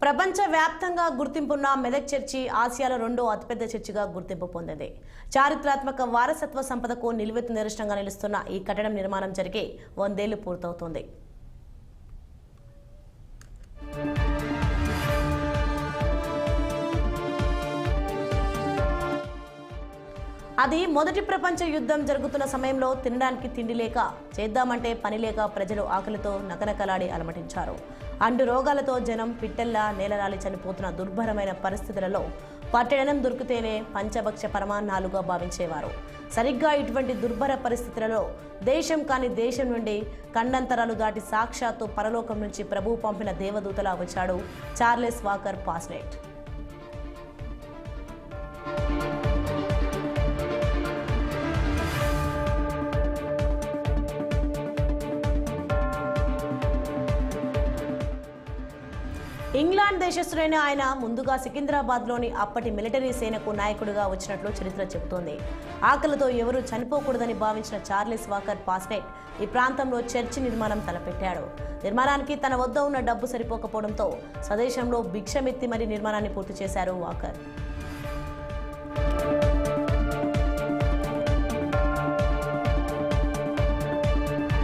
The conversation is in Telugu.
ప్రపంచవ్యాప్తంగా గుర్తింపున్న మెదక్ చర్చి ఆసియాలో రెండో అతిపెద్ద చర్చిగా గుర్తింపు పొందింది. చారిత్రాత్మక వారసత్వ సంపదకు నిలువెత్తు నిదర్శనంగా నిలుస్తున్న ఈ కట్టడం నిర్మాణం జరిగి 100 ఏళ్లు పూర్తవుతోంది. అది మొదటి ప్రపంచ యుద్ధం జరుగుతున్న సమయంలో తినడానికి తిండి లేక, చేద్దామంటే పని లేక ప్రజలు ఆకలితో నకనకలాడి అలమటించారు. అండు రోగాలతో జనం పిట్టెల్లా నేలరాలి చనిపోతున్న దుర్భరమైన పరిస్థితులలో పట్టెడనం దొరికితేనే పంచభక్ష పరమాన్నాలుగా భావించేవారు. సరిగ్గా ఇటువంటి దుర్భర పరిస్థితులలో దేశం కాని దేశం నుండి ఖండాంతరాలు దాటి సాక్షాత్తు పరలోకం నుంచి ప్రభువు పంపిన దేవదూతలా వచ్చాడు చార్లెస్ వాకర్ పాస్నెట్. ఇంగ్లాండ్ దేశస్థుడైన ఆయన ముందుగా సికింద్రాబాద్లోని అప్పటి మిలిటరీ సేనకు నాయకుడిగా వచ్చినట్లు చరిత్ర చెబుతోంది. ఆకలితో ఎవరూ చనిపోకూడదని భావించిన చార్లెస్ వాకర్ పాస్నెట్ ఈ ప్రాంతంలో చర్చి నిర్మాణం తలపెట్టాడు. నిర్మాణానికి తన వద్ద ఉన్న డబ్బు సరిపోకపోవడంతో స్వదేశంలో భిక్షమెత్తి మరీ నిర్మాణాన్ని పూర్తి చేశారు వాకర్.